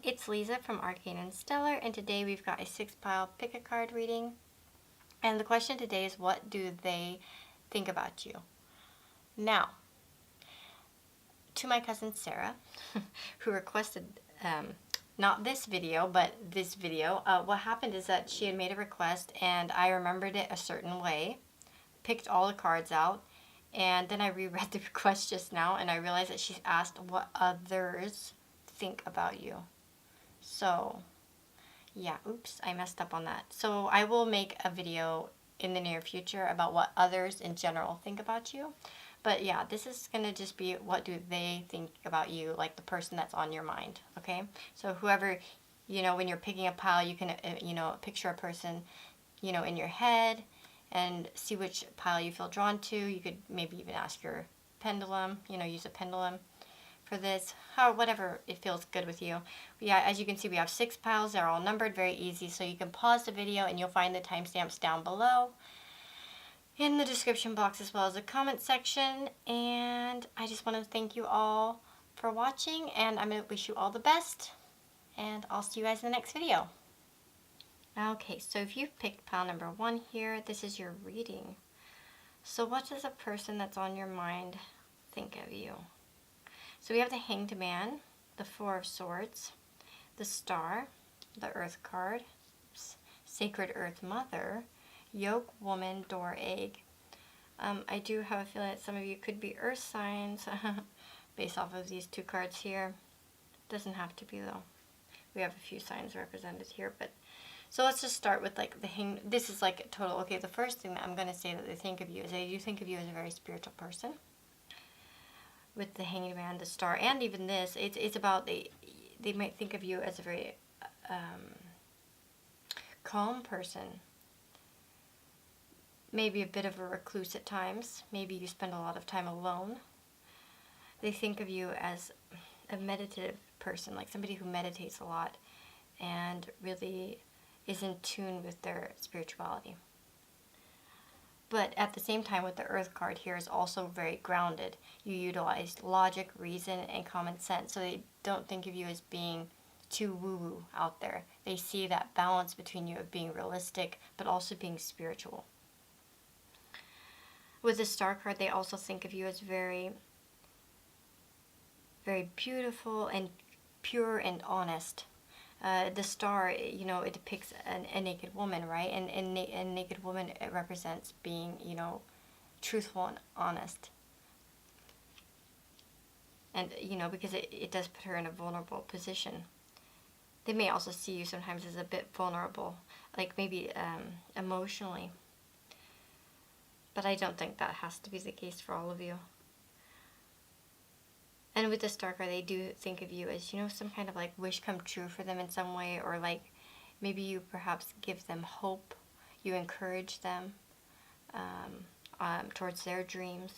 it's Lisa from Arcane and Stellar, and today we've got a 6-pile pick a card reading. And the question today is, what do they think about you? Now, to my cousin Sarah, who requested not this video, but this video, what happened is that she had made a request and I remembered it a certain way, picked all the cards out, and then I reread the request just now and I realized that she's asked what others think about you. So, yeah, oops, I messed up on that. So I will make a video in the near future about what others in general think about you. But yeah, this is going to just be what do they think about you, like the person that's on your mind, okay? So whoever, when you're picking a pile, you can, picture a person, in your head and see which pile you feel drawn to. You could maybe even ask your pendulum, use a pendulum for this, whatever it feels good with you. Yeah, as you can see, we have 6 piles. They're all numbered, very easy. So you can pause the video and you'll find the timestamps down below in the description box as well as the comment section. And I just want to thank you all for watching, and I'm going to wish you all the best, and I'll see you guys in the next video. Okay, so if you've picked pile number 1 here, this is your reading. So what does a person that's on your mind think of you? So we have the Hanged Man, the 4 of Swords, the Star, the Earth card, Sacred Earth Mother, Yoke, Woman, Door, Egg. I do have a feeling that some of you could be Earth signs based off of these 2 cards here. Doesn't have to be though. We have a few signs represented here, but so let's just start with like the hang. This is like total. Okay, the first thing that I'm going to say that they think of you is they do think of you as a very spiritual person. With the Hanged Man, the Star, and even this, it's about they might think of you as a very calm person. Maybe a bit of a recluse at times. Maybe you spend a lot of time alone. They think of you as a meditative person, like somebody who meditates a lot and really is in tune with their spirituality. But at the same time, with the Earth card here is also very grounded. You utilize logic, reason, and common sense. So they don't think of you as being too woo-woo out there. They see that balance between you of being realistic, but also being spiritual. With the Star card, they also think of you as very, very beautiful and pure and honest. The Star, it depicts a naked woman, right? And a naked woman, it represents being, truthful and honest. And, because it does put her in a vulnerable position. They may also see you sometimes as a bit vulnerable, like maybe emotionally. But I don't think that has to be the case for all of you. And with the Star card, they do think of you as, some kind of like wish come true for them in some way, or like maybe you perhaps give them hope, you encourage them towards their dreams,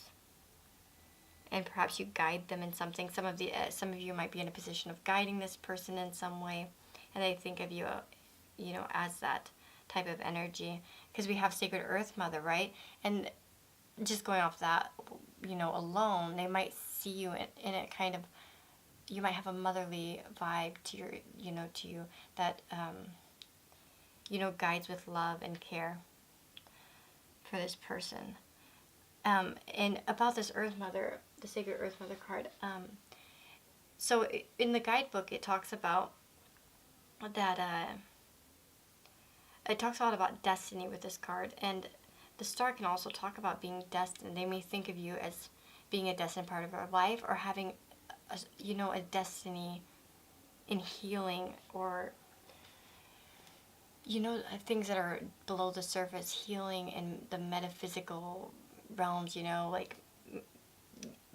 and perhaps you guide them in something. Some of you might be in a position of guiding this person in some way, and they think of you, as that type of energy, because we have Sacred Earth Mother, right? And just going off that, alone, they might see you in a kind of, you might have a motherly vibe to your, to you that, guides with love and care for this person. And about this Earth Mother, the Sacred Earth Mother card, so in the guidebook, it talks about that, it talks a lot about destiny with this card, and the Star can also talk about being destined. They may think of you as being a destined part of our life, or having, a destiny in healing, or, things that are below the surface, healing in the metaphysical realms, like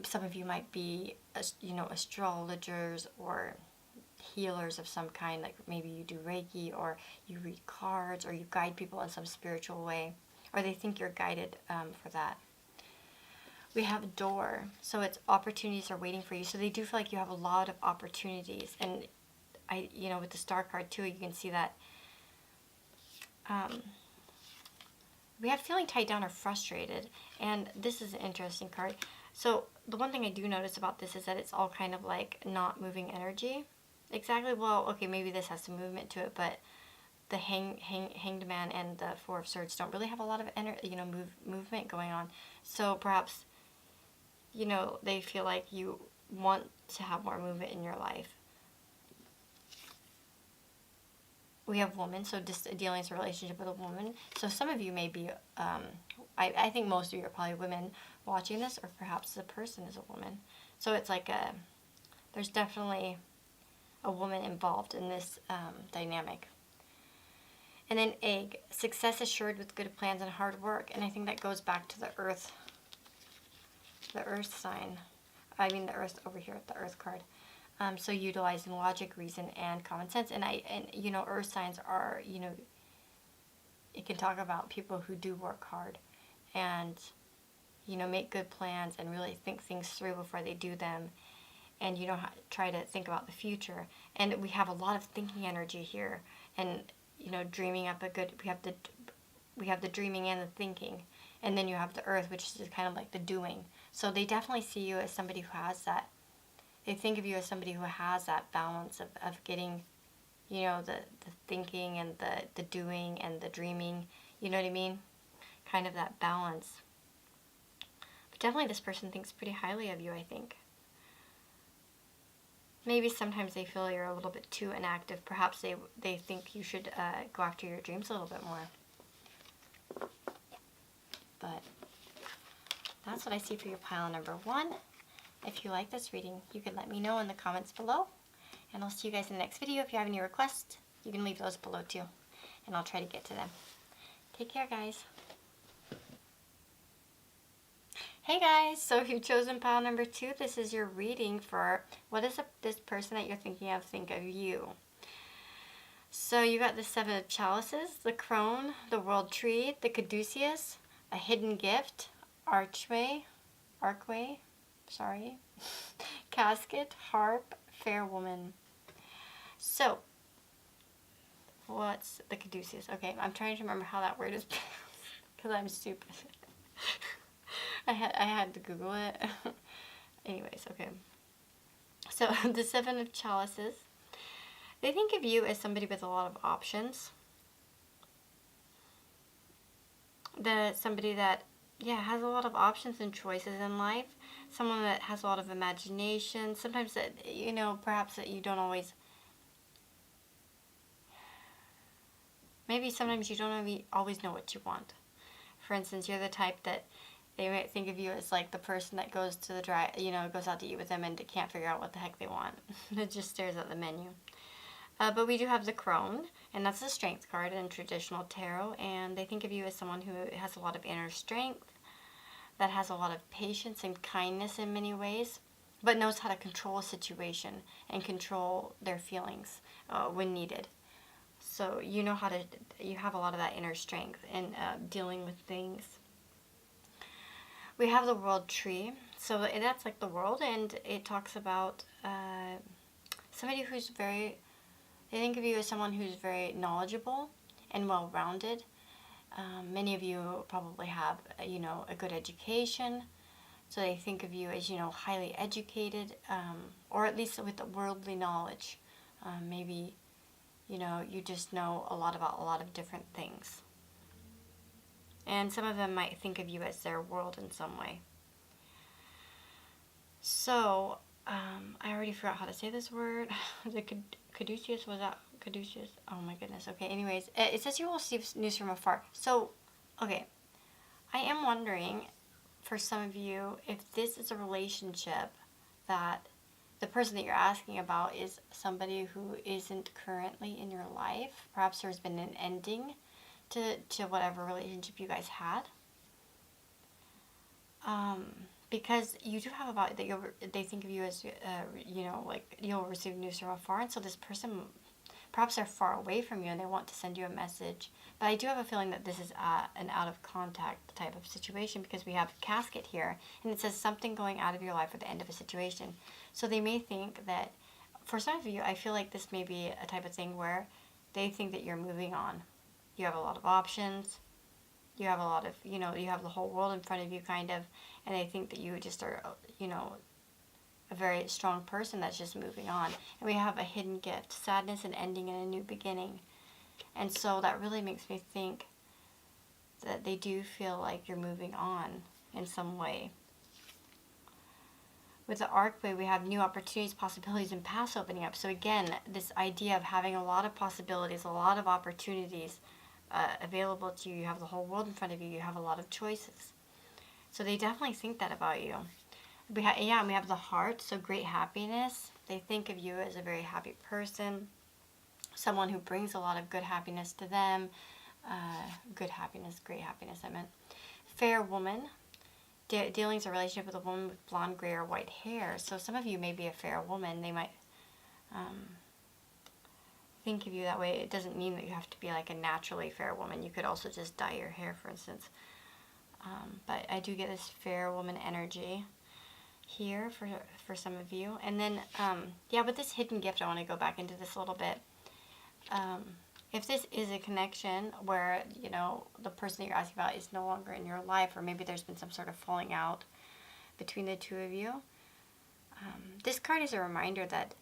some of you might be, astrologers or healers of some kind, like maybe you do Reiki, or you read cards, or you guide people in some spiritual way, or they think you're guided for that. We have Door, so it's opportunities are waiting for you. So they do feel like you have a lot of opportunities, and with the Star card too, you can see that we have feeling tied down or frustrated, and this is an interesting card. So the one thing I do notice about this is that it's all kind of like not moving energy. Exactly. Well, okay, maybe this has some movement to it, but the hanged man and the Four of Swords don't really have a lot of movement going on. So perhaps, they feel like you want to have more movement in your life. We have woman, so just dealing with a relationship with a woman. So some of you may be, I think most of you are probably women watching this, or perhaps the person is a woman. So it's like there's definitely a woman involved in this dynamic. And then egg, success assured with good plans and hard work. And I think that goes back to the earth sign. I mean the earth over here, the earth card. So utilizing logic, reason, and common sense. And earth signs are, it can talk about people who do work hard and, make good plans and really think things through before they do them. And, try to think about the future. And we have a lot of thinking energy here. And, dreaming up we have the dreaming and the thinking. And then you have the earth, which is kind of like the doing. So they definitely see you as somebody who has that. They think of you as somebody who has that balance of getting, the thinking and the doing and the dreaming. You know what I mean? Kind of that balance. But definitely this person thinks pretty highly of you, I think. Maybe sometimes they feel you're a little bit too inactive. Perhaps they think you should go after your dreams a little bit more. But that's what I see for your pile number 1. If you like this reading, you can let me know in the comments below. And I'll see you guys in the next video. If you have any requests, you can leave those below too. And I'll try to get to them. Take care, guys. Hey guys, so if you've chosen pile number 2, this is your reading for what does this person that you're thinking of think of you. So you got the 7 of Chalices, the Crone, the World Tree, the Caduceus, a Hidden Gift, Archway, Casket, Harp, Fair Woman. So, what's the Caduceus? Okay, I'm trying to remember how that word is because I'm stupid. I had to Google it. Anyways, okay. So, the 7 of Chalices. They think of you as somebody with a lot of options. Somebody that, has a lot of options and choices in life. Someone that has a lot of imagination. Sometimes that, perhaps that you don't always... Maybe sometimes you don't always know what you want. For instance, you're the type that they might think of you as like the person that goes to the goes out to eat with them and can't figure out what the heck they want. It just stares at the menu. But we do have the Crone, and that's the Strength card in traditional tarot, and they think of you as someone who has a lot of inner strength, that has a lot of patience and kindness in many ways, but knows how to control a situation and control their feelings when needed. So you have a lot of that inner strength in dealing with things. We have the World Tree, so that's like the world, and it talks about somebody who's they think of you as someone who's very knowledgeable and well-rounded. Many of you probably have, a good education, so they think of you as, highly educated, or at least with the worldly knowledge. Maybe, you just know a lot about a lot of different things. And some of them might think of you as their world in some way. So, I already forgot how to say this word. The Caduceus, was that Caduceus? Oh my goodness. Okay, anyways, it says you will receive news from afar. So, okay, I am wondering, for some of you, if this is a relationship that the person that you're asking about is somebody who isn't currently in your life. Perhaps there's been an ending to whatever relationship you guys had. Because you do have about that they think of you as, like you'll receive news from afar. And so this person, perhaps they're far away from you and they want to send you a message. But I do have a feeling that this is an out of contact type of situation, because we have casket here. And it says something going out of your life at the end of a situation. So they may think that, for some of you, I feel like this may be a type of thing where they think that you're moving on. You have a lot of options. You have a lot of, you have the whole world in front of you, kind of, and they think that you just are, a very strong person that's just moving on. And we have a hidden gift, sadness and ending and a new beginning. And so that really makes me think that they do feel like you're moving on in some way. With the archway, we have new opportunities, possibilities, and paths opening up. So again, this idea of having a lot of possibilities, a lot of opportunities available to you. You have the whole world in front of you. You have a lot of choices. So they definitely think that about you. We have the heart, so great happiness. They think of you as a very happy person, someone who brings a lot of good happiness to them. Good happiness, great happiness, I meant. Fair woman. Dealings a relationship with a woman with blonde, gray, or white hair. So some of you may be a fair woman. They might think of you that way. It doesn't mean that you have to be like a naturally fair woman. You could also just dye your hair, for instance. But I do get this fair woman energy here for some of you. And then, with this hidden gift, I want to go back into this a little bit. If this is a connection where, the person that you're asking about is no longer in your life, or maybe there's been some sort of falling out between the two of you, this card is a reminder that,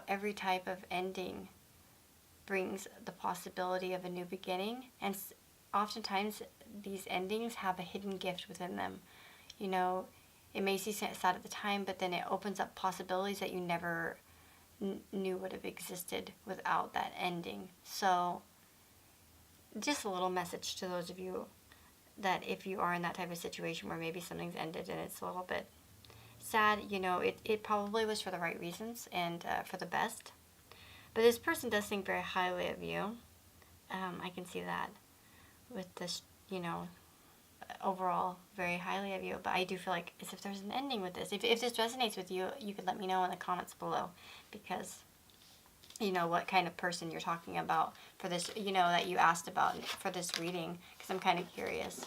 every type of ending brings the possibility of a new beginning. And oftentimes, these endings have a hidden gift within them. It may seem sad at the time, but then it opens up possibilities that you never knew would have existed without that ending. So just a little message to those of you that if you are in that type of situation where maybe something's ended and it's a little bit sad, it probably was for the right reasons and for the best. But this person does think very highly of you. I can see that with this, overall very highly of you. But I do feel like as if there's an ending with this. If this resonates with you, you could let me know in the comments below, because what kind of person you're talking about for this, that you asked about for this reading, because I'm kind of curious.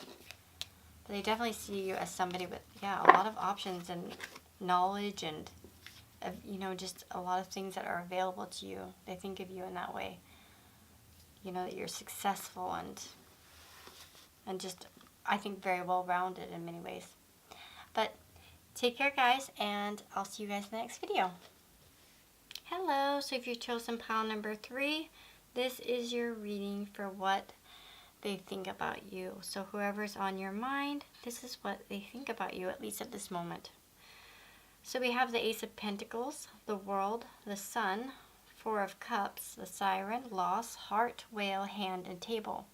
But they definitely see you as somebody with a lot of options and knowledge and just a lot of things that are available to you. They think of you in that way, that you're successful and just, I think, very well-rounded in many ways. But take care, guys, and I'll see you guys in the next video. Hello, so if you've chosen pile number 3, this is your reading for what they think about you. So whoever's on your mind, this is what they think about you, at least at this moment. So we have the Ace of Pentacles, the World, the Sun, Four of Cups, the Siren, Loss, Heart, Whale, Hand, and Table.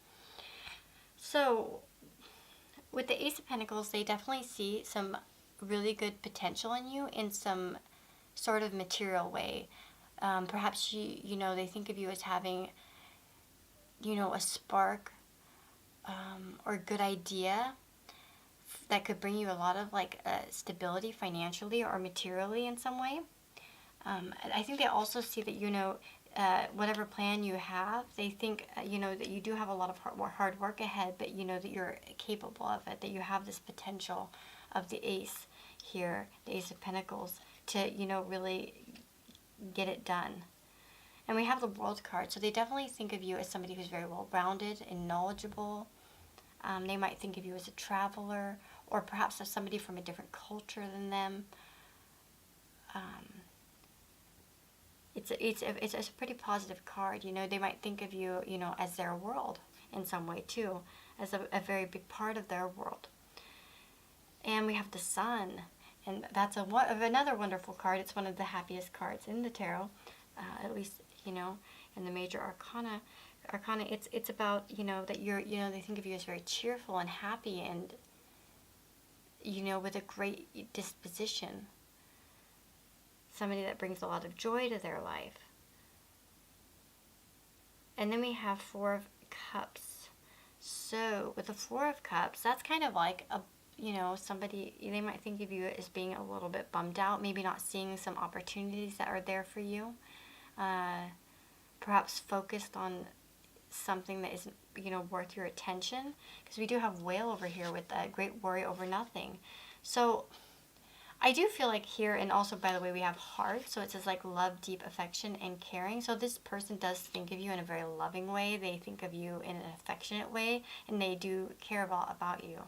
So with the Ace of Pentacles, they definitely see some really good potential in you in some sort of material way. Perhaps they think of you as having, a spark or good idea that could bring you a lot of stability financially or materially in some way. I think they also see that, whatever plan you have, they think, that you do have a lot of hard work ahead, but that you're capable of it, that you have this potential of the Ace here, the Ace of Pentacles, to, really get it done. And we have the World card, so they definitely think of you as somebody who's very well-rounded and knowledgeable. They might think of you as a traveler, or perhaps as somebody from a different culture than them. It's a pretty positive card. They might think of you, as their world in some way too, as a very big part of their world. And we have the Sun, and that's another wonderful card. It's one of the happiest cards in the tarot, at least in the major arcana. It's about that you're they think of you as very cheerful and happy and with a great disposition. Somebody that brings a lot of joy to their life. And then we have Four of Cups. So with the Four of Cups, that's kind of like a, somebody, they might think of you as being a little bit bummed out, maybe not seeing some opportunities that are there for you. Perhaps focused on something that isn't, worth your attention. Because we do have Whale over here with a great worry over nothing. So I do feel like here, and also, by the way, we have Heart, so it says love, deep affection, and caring. So this person does think of you in a very loving way. They think of you in an affectionate way, and they do care about you.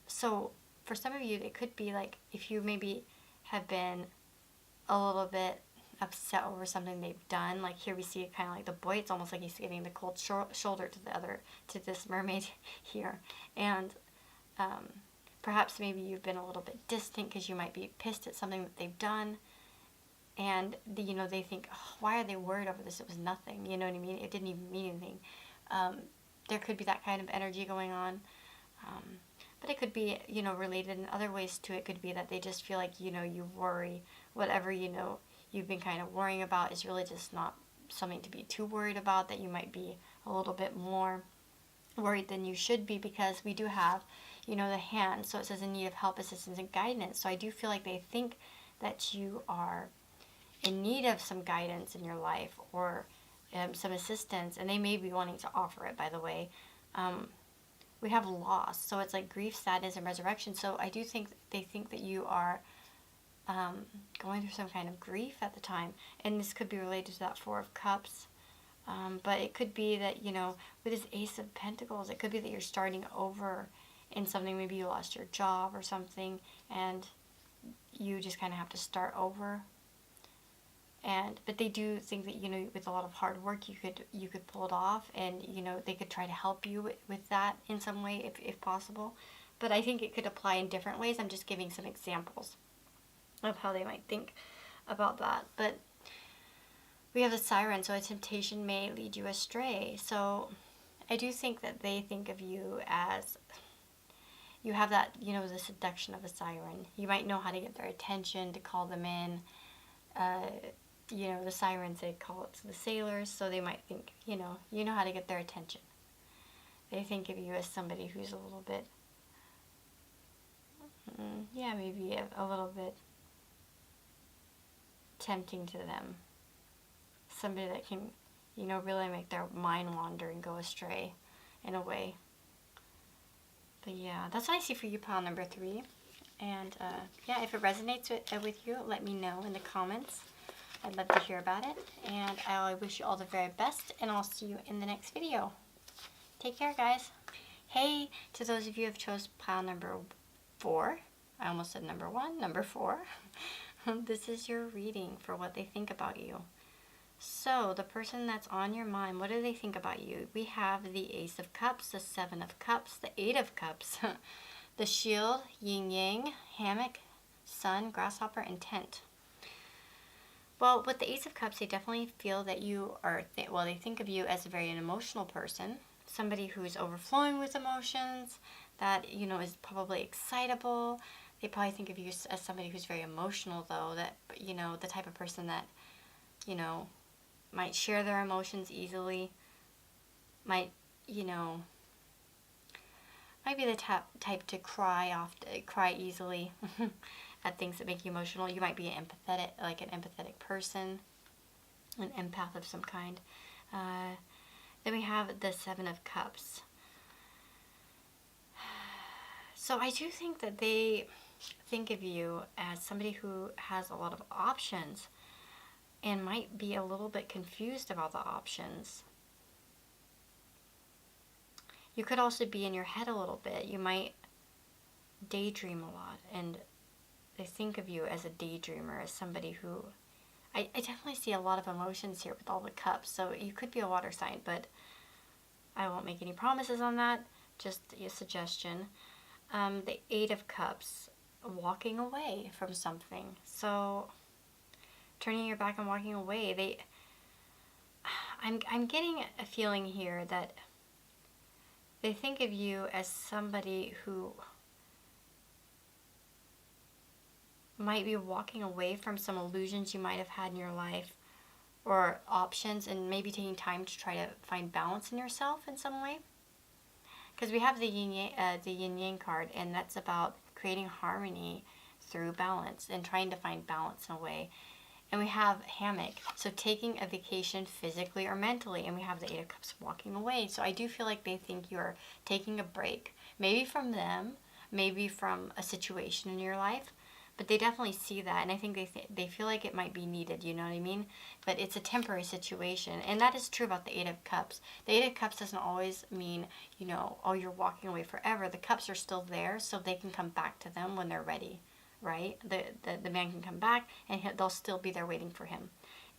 So for some of you, it could be like if you maybe have been a little bit upset over something they've done. Like here we see it kind of like the boy. It's almost like he's giving the cold shoulder to this mermaid here. And perhaps maybe you've been a little bit distant because you might be pissed at something that they've done. And, they think, oh, why are they worried over this? It was nothing. You know what I mean? It didn't even mean anything. There could be that kind of energy going on. But it could be, related in other ways too. It could be that they just feel like, you worry. Whatever, you've been kind of worrying about is really just not something to be too worried about, that you might be a little bit more worried than you should be, because we do have, the hand. So it says in need of help, assistance, and guidance. So I do feel like they think that you are in need of some guidance in your life, or some assistance, and they may be wanting to offer it, by the way. We have loss, so it's like grief, sadness, and resurrection. So I do think they think that you are going through some kind of grief at the time, and this could be related to that Four of Cups. But it could be that, with this Ace of Pentacles, it could be that you're starting over in something. Maybe you lost your job or something, and you just kind of have to start over. But they do think that, with a lot of hard work, you could pull it off, and, they could try to help you with that in some way, if possible. But I think it could apply in different ways. I'm just giving some examples of how they might think about that. But we have the Siren, so a temptation may lead you astray. So I do think that they think of you as, you have that, the seduction of a siren. You might know how to get their attention, to call them in. The sirens, they call it to the sailors, so they might think, you know how to get their attention. They think of you as somebody who's a little bit, maybe a little bit tempting to them. Somebody that can, really make their mind wander and go astray in a way. But yeah, that's what I see for you, pile number 3. And if it resonates with you, let me know in the comments. I'd love to hear about it. And I wish you all the very best, and I'll see you in the next video. Take care, guys. Hey, to those of you who have chose pile number 4, I almost said number 1, number 4. This is your reading for what they think about you. So, the person that's on your mind, what do they think about you? We have the Ace of Cups, the Seven of Cups, the Eight of Cups, the Shield, Yin Yang, Hammock, Sun, Grasshopper, and Tent. Well, with the Ace of Cups, they definitely feel that you are, they think of you as a very emotional person, somebody who's overflowing with emotions, that, is probably excitable. They probably think of you as somebody who's very emotional, though, that, the type of person that, might share their emotions easily, might be the type to cry easily at things that make you emotional. You might be an empathetic person, an empath of some kind. Then we have the Seven of Cups. So I do think that they think of you as somebody who has a lot of options, and might be a little bit confused about the options. You could also be in your head a little bit. You might daydream a lot, and they think of you as a daydreamer, as somebody who... I definitely see a lot of emotions here with all the cups, so you could be a water sign, but I won't make any promises on that, just a suggestion. The Eight of Cups, walking away from something. So... turning your back and walking away. I'm getting a feeling here that they think of you as somebody who might be walking away from some illusions you might have had in your life, or options, and maybe taking time to try to find balance in yourself in some way. Because we have the Yin Yang card, and that's about creating harmony through balance and trying to find balance in a way. And we have Hammock, so taking a vacation physically or mentally. And we have the Eight of Cups, walking away. So I do feel like they think you're taking a break, maybe from them, maybe from a situation in your life, But they definitely see that, and I think they feel like it might be needed, you know what I mean? But it's a temporary situation, and that is true about the Eight of Cups. The Eight of Cups doesn't always mean, you know, oh, you're walking away forever. The cups are still there, so they can come back to them when they're ready, right? The man can come back, and they'll still be there waiting for him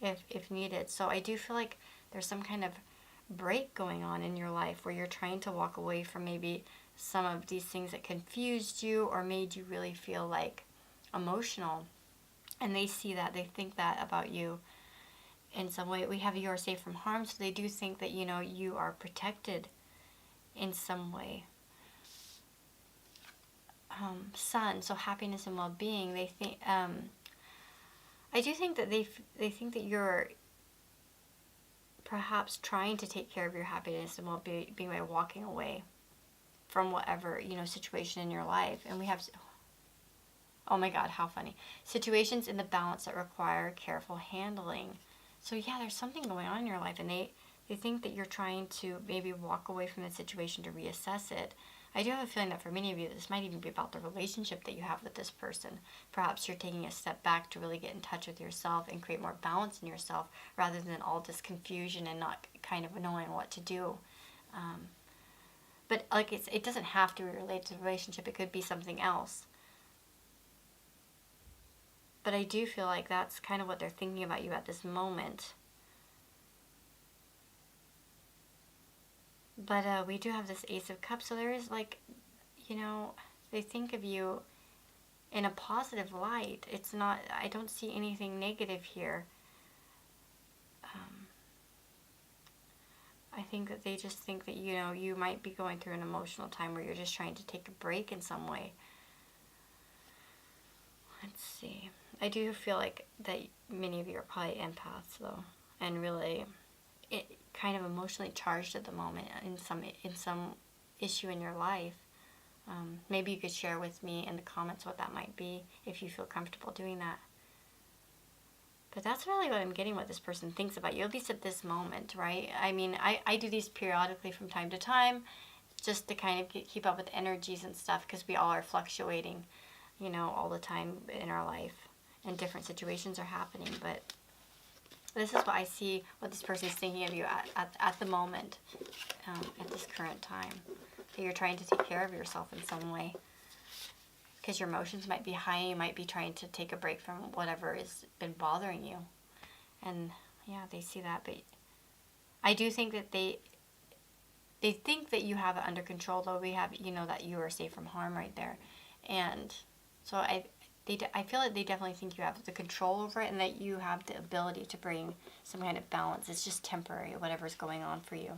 if needed. So I do feel like there's some kind of break going on in your life where you're trying to walk away from maybe some of these things that confused you or made you really feel like emotional, and they see that, they think that about you in some way. We have you are safe from harm, so they do think that, you know, you are protected in some way. Sun, so happiness and well-being. They think I do think that they think that you're perhaps trying to take care of your happiness and well-being by walking away from whatever, you know, situation in your life. And we have, oh my God, how funny. Situations in the balance that require careful handling. So yeah, there's something going on in your life, and they think that you're trying to maybe walk away from the situation to reassess it. I do have a feeling that for many of you, this might even be about the relationship that you have with this person. Perhaps you're taking a step back to really get in touch with yourself and create more balance in yourself, rather than all this confusion and not kind of knowing what to do. But like it doesn't have to relate to the relationship. It could be something else. But I do feel like that's kind of what they're thinking about you at this moment. But we do have this Ace of Cups, so there is, like, you know, they think of you in a positive light. It's not, I don't see anything negative here. I think that they just think that, you know, you might be going through an emotional time where you're just trying to take a break in some way. Let's see. I do feel like that many of you are probably empaths, though, and really kind of emotionally charged at the moment in some issue in your life. Maybe you could share with me in the comments what that might be, if you feel comfortable doing that. But that's really what I'm getting, what this person thinks about you, at least at this moment, right? I mean, I do these periodically from time to time, just to kind of keep up with energies and stuff, because we all are fluctuating, you know, all the time in our life, and different situations are happening. But this is what I see, what this person is thinking of you at the moment, at this current time. That you're trying to take care of yourself in some way, because your emotions might be high. You might be trying to take a break from whatever has been bothering you. And yeah, they see that. But I do think that they think that you have it under control, though. We have, you know, that you are safe from harm right there. And so I feel like they definitely think you have the control over it, and that you have the ability to bring some kind of balance. It's just temporary, whatever's going on for you.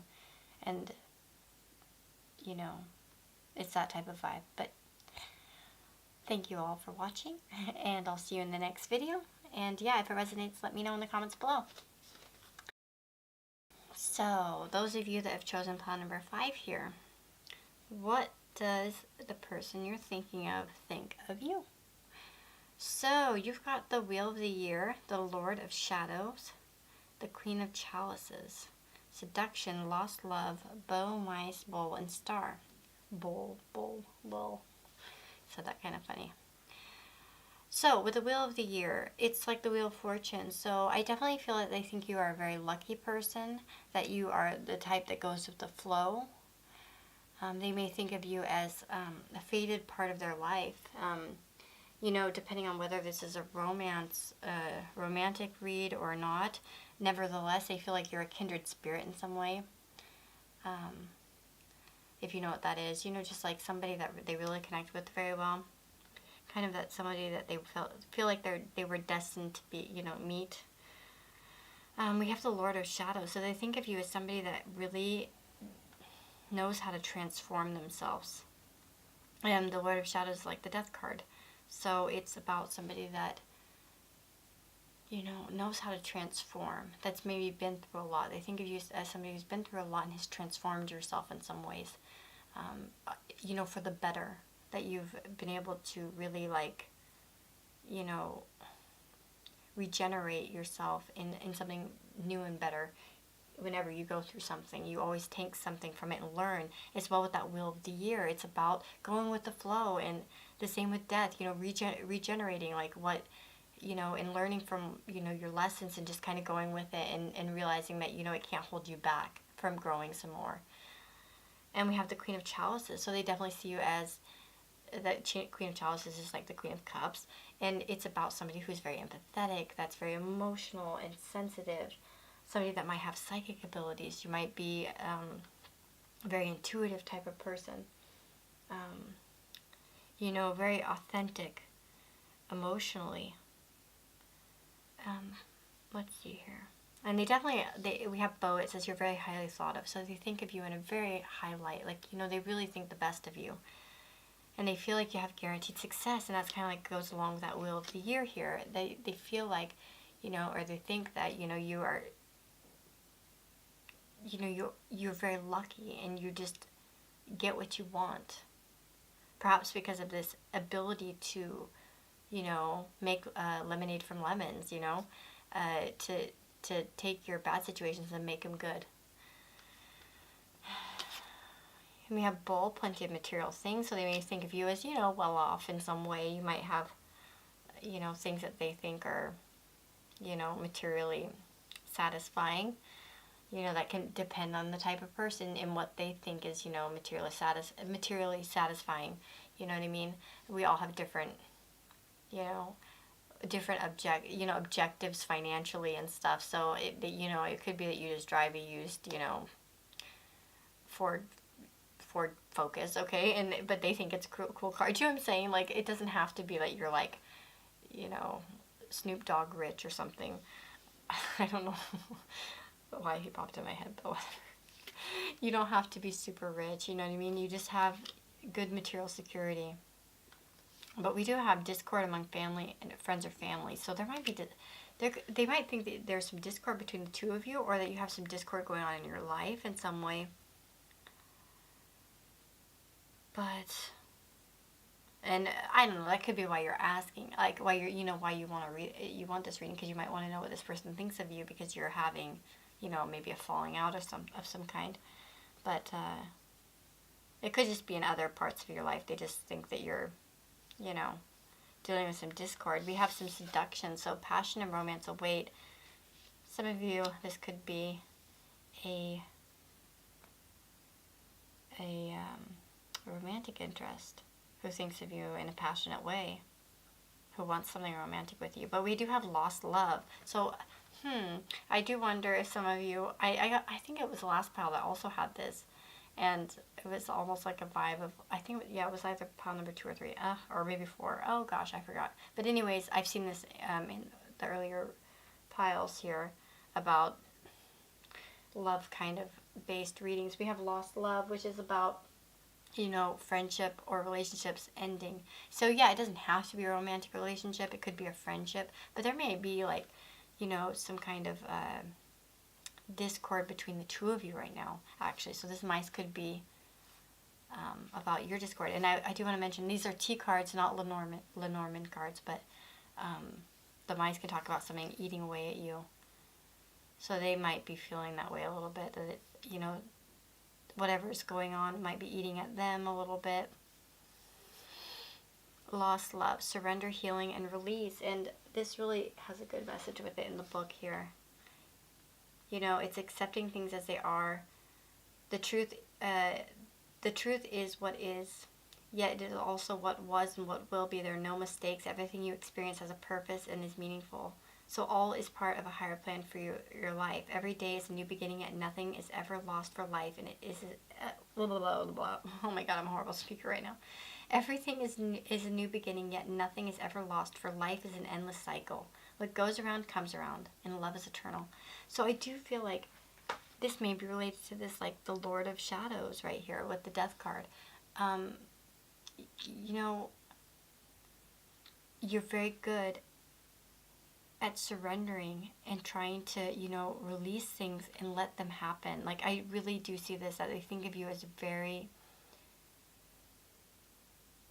And, you know, it's that type of vibe. But thank you all for watching, and I'll see you in the next video. And yeah, if it resonates, let me know in the comments below. So, those of you that have chosen pile number 5 here, what does the person you're thinking of think of you? So, you've got the Wheel of the Year, the Lord of Shadows, the Queen of Chalices, Seduction, Lost Love, Bow, Mice, Bull, and Star. Bull. So that kind of funny. So with the Wheel of the Year, it's like the Wheel of Fortune. So I definitely feel that they think you are a very lucky person, that you are the type that goes with the flow. They may think of you as a fated part of their life. You know, depending on whether this is a romantic read or not. Nevertheless, they feel like you're a kindred spirit in some way. If you know what that is, you know, just like somebody that they really connect with very well. Kind of that somebody that they feel like they were destined to be, you know, meet. We have the Lord of Shadows, so they think of you as somebody that really knows how to transform themselves. And the Lord of Shadows is like the Death card. So it's about somebody that, you know, knows how to transform, that's maybe been through a lot. They think of you as somebody who's been through a lot and has transformed yourself in some ways, you know, for the better, that you've been able to really, like, you know, regenerate yourself in something new and better whenever you go through something, you always take something from it and learn. It's well with that wheel of the year. It's about going with the flow, and the same with death, regenerating, like what, and learning from, your lessons, and just kind of going with it, and realizing that, it can't hold you back from growing some more. And we have the Queen of Chalices, so they definitely see you as that. Queen of Chalices is like the Queen of Cups, and it's about somebody who's very empathetic, that's very emotional and sensitive, somebody that might have psychic abilities. You might be a very intuitive type of person, very authentic emotionally. Let's see here. And we have Bo, it says you're very highly thought of. So they think of you in a very high light. Like, they really think the best of you. And they feel like you have guaranteed success. And that's kind of like goes along with that wheel of the year here. They feel like, or they think that, you are, you're very lucky, and you just get what you want. Perhaps because of this ability to, make lemonade from lemons, to take your bad situations and make them good. And we have Bull, plenty of material things, so they may think of you as, well off in some way. You might have, things that they think are, materially satisfying. That can depend on the type of person and what they think is, materially satisfying. You know what I mean? We all have different, objectives financially and stuff. So it could be that you just drive a used, Ford Focus, okay, but they think it's a cool car. Do you know what I'm saying? Like, it doesn't have to be that you're like, Snoop Dogg rich or something. I don't know why he popped in my head, but whatever. You don't have to be super rich, you know what I mean? You just have good material security. But we do have discord among family and friends or family, so there might be they might think that there's some discord between the two of you, or that you have some discord going on in your life in some way. But, and I don't know, that could be why you're asking, like why why you want to you want this reading, because you might want to know what this person thinks of you, because you're having, maybe a falling out of some kind. But it could just be in other parts of your life. They just think that you're, dealing with some discord. We have some seduction, so passion and romance await. Some of you, this could be a romantic interest who thinks of you in a passionate way, who wants something romantic with you. But we do have lost love. So, I do wonder if some of you, I think it was the last pile that also had this, and it was almost like a vibe of, I think, it was either pile number 2 or 3, or maybe 4. Oh gosh, I forgot. But anyways, I've seen this in the earlier piles here about love kind of based readings. We have lost love, which is about, friendship or relationships ending. So yeah, it doesn't have to be a romantic relationship. It could be a friendship, but there may be like, some kind of discord between the two of you right now, actually. So this mice could be about your discord. And I do want to mention, these are T cards, not Lenormand cards, but the mice can talk about something eating away at you. So they might be feeling that way a little bit, that whatever's going on might be eating at them a little bit. Lost love, surrender, healing, and release. And this really has a good message with it in the book here. It's accepting things as they are. The truth is what is, yet it is also what was and what will be. There are no mistakes. Everything you experience has a purpose and is meaningful. So all is part of a higher plan for your life. Every day is a new beginning, yet nothing is ever lost for life. And it is blah, blah, blah, blah, blah. Oh my God, I'm a horrible speaker right now. Everything is a new beginning, yet nothing is ever lost, for life is an endless cycle. What goes around comes around, and love is eternal. So I do feel like this may be related to this, like the Lord of Shadows right here with the Death card. You're very good at surrendering and trying to, release things and let them happen. Like, I really do see this, that they think of you as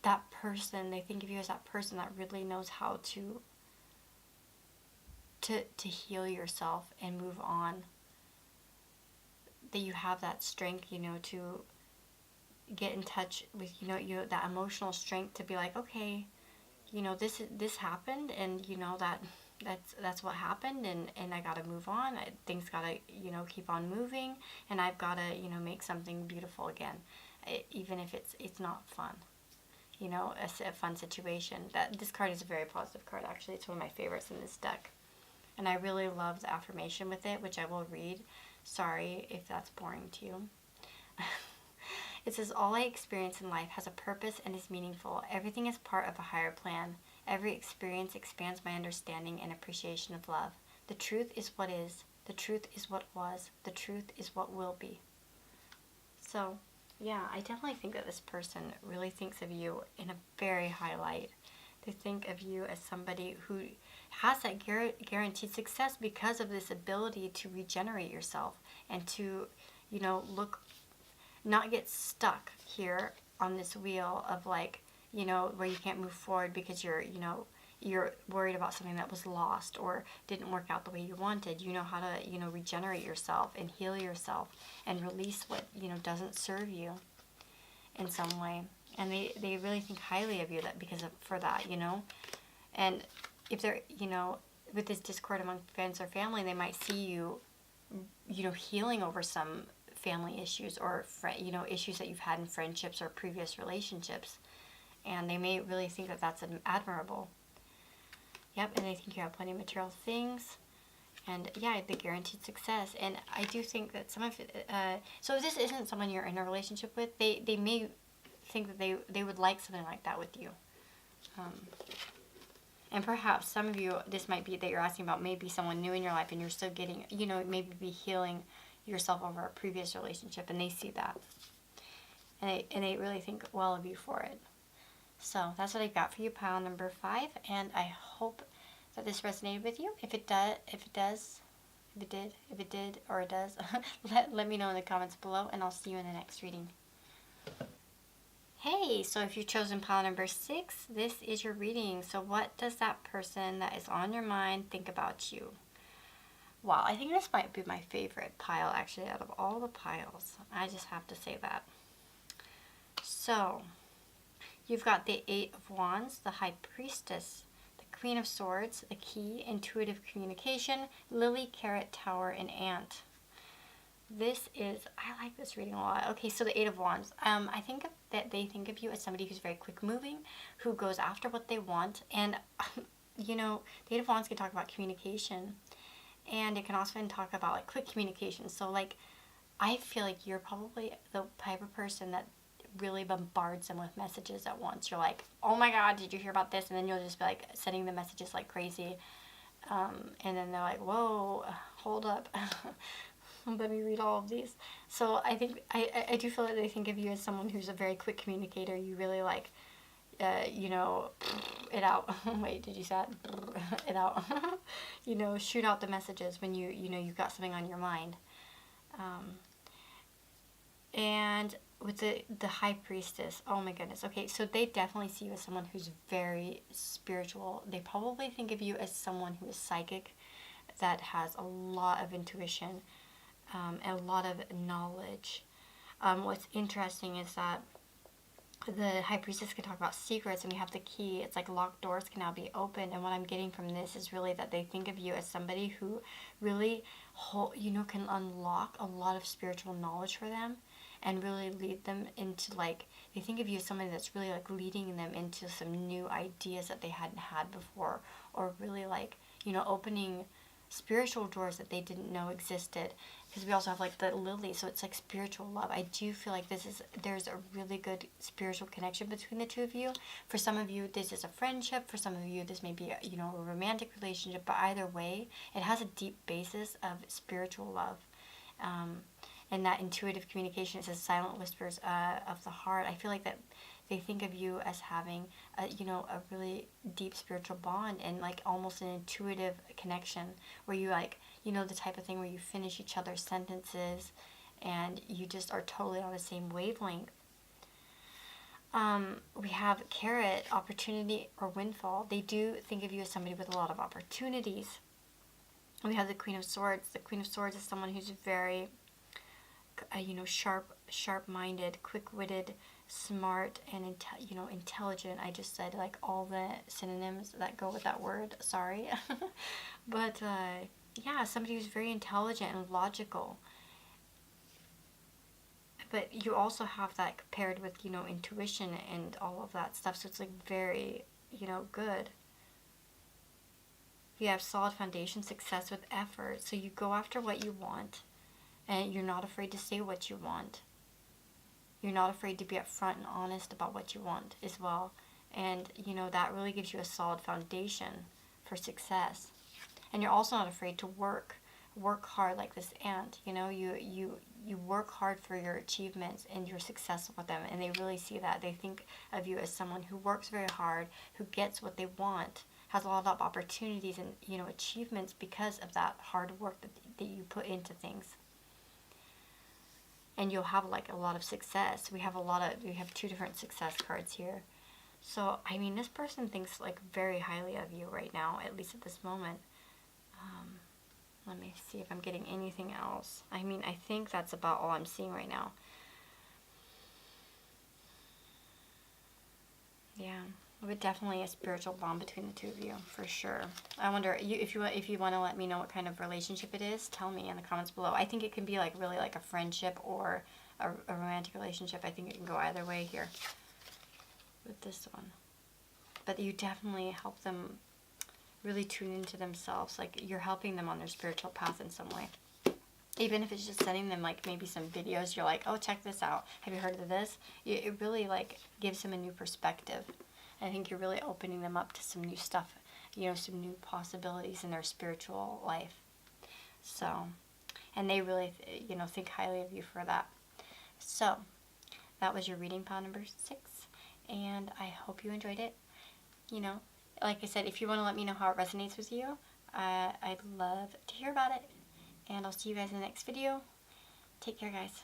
that person, they think of you as that person that really knows how to heal yourself and move on. that you have that strength, to get in touch with, that emotional strength to be like, okay, this happened, and that's what happened, and I gotta move on. Things gotta, keep on moving, and I've gotta, make something beautiful again, even if it's not fun. A fun situation. That this card is a very positive card, actually. It's one of my favorites in this deck. And I really love the affirmation with it, which I will read. Sorry if that's boring to you. It says, all I experience in life has a purpose and is meaningful. Everything is part of a higher plan. Every experience expands my understanding and appreciation of love. The truth is what is. The truth is what was. The truth is what will be. So, yeah, I definitely think that this person really thinks of you in a very high light. They think of you as somebody who has that guaranteed success because of this ability to regenerate yourself and to, not get stuck here on this wheel of like, where you can't move forward because you're worried about something that was lost or didn't work out the way you wanted. You know how to, regenerate yourself and heal yourself and release what, doesn't serve you in some way. And they really think highly of you for that. And if they're, with this discord among friends or family, they might see you, healing over some family issues or, issues that you've had in friendships or previous relationships. And they may really think that that's admirable. Yep, and they think you have plenty of material things. And yeah, the guaranteed success. And I do think that some of it, so if this isn't someone you're in a relationship with, they may think that they would like something like that with you. And perhaps some of you, this might be that you're asking about maybe someone new in your life and you're still getting, maybe be healing yourself over a previous relationship, and they see that. And they really think well of you for it. So that's what I got for you, pile number 5, and I hope that this resonated with you. If it does, let me know in the comments below, and I'll see you in the next reading. Hey, so if you've chosen pile number 6, this is your reading. So what does that person that is on your mind think about you? Wow, I think this might be my favorite pile, actually, out of all the piles. I just have to say that. So, you've got the 8 of Wands, the High Priestess, the Queen of Swords, the Key, Intuitive Communication, Lily, Carrot, Tower, and Ant. I like this reading a lot. Okay, so the 8 of Wands. I think that they think of you as somebody who's very quick moving, who goes after what they want. And, the 8 of Wands can talk about communication. And it can also talk about like quick communication. So like, I feel like you're probably the type of person that really bombards them with messages at once. You're like, oh my God, did you hear about this? And then you'll just be like sending the messages like crazy. And then they're like, whoa, hold up. Let me read all of these. So I think, I do feel that they think of you as someone who's a very quick communicator. You really like, it out. Wait, did you say that? It out. Shoot out the messages when you've got something on your mind. And with the High Priestess, oh my goodness. Okay, so they definitely see you as someone who's very spiritual. They probably think of you as someone who is psychic, that has a lot of intuition, and a lot of knowledge. What's interesting is that the High Priestess can talk about secrets, and we have the Key. It's like locked doors can now be opened. And what I'm getting from this is really that they think of you as somebody who really, can unlock a lot of spiritual knowledge for them and really lead them into like, they think of you as somebody that's really like leading them into some new ideas that they hadn't had before, or really like, opening spiritual doors that they didn't know existed. Because we also have like the Lily, so it's like spiritual love. I do feel like there's a really good spiritual connection between the two of you. For some of you, this is a friendship. For some of you, this may be a romantic relationship. But either way, it has a deep basis of spiritual love. And that intuitive communication, it says silent whispers of the heart. I feel like that they think of you as having a really deep spiritual bond, and like almost an intuitive connection where you like, the type of thing where you finish each other's sentences and you just are totally on the same wavelength. We have Carrot, opportunity or windfall. They do think of you as somebody with a lot of opportunities. We have the Queen of Swords. The Queen of Swords is someone who's very sharp-minded, quick-witted, smart, and intelligent. I just said like all the synonyms that go with that word. Sorry, but yeah, somebody who's very intelligent and logical. But you also have that paired with intuition and all of that stuff. So it's like very good. You have solid foundation, success with effort. So you go after what you want, and you're not afraid to say what you want. You're not afraid to be upfront and honest about what you want as well. And, that really gives you a solid foundation for success. And you're also not afraid to work hard like this ant. You work hard for your achievements and you're successful with them. And they really see that. They think of you as someone who works very hard, who gets what they want, has a lot of opportunities and achievements because of that hard work that you put into things. And you'll have like a lot of success. We have 2 different success cards here. So I mean, this person thinks like very highly of you right now, at least at this moment. Let me see if I'm getting anything else. I mean, I think that's about all I'm seeing right now. Yeah. But definitely a spiritual bond between the 2 of you, for sure. I wonder, if you want to let me know what kind of relationship it is, tell me in the comments below. I think it can be like really like a friendship or a romantic relationship. I think it can go either way here with this one. But you definitely help them really tune into themselves. Like you're helping them on their spiritual path in some way. Even if it's just sending them like maybe some videos, you're like, oh, check this out. Have you heard of this? It really like gives them a new perspective. I think you're really opening them up to some new stuff, some new possibilities in their spiritual life. So, and they really, think highly of you for that. So, that was your reading pile number 6, and I hope you enjoyed it. Like I said, if you want to let me know how it resonates with you, I'd love to hear about it. And I'll see you guys in the next video. Take care, guys.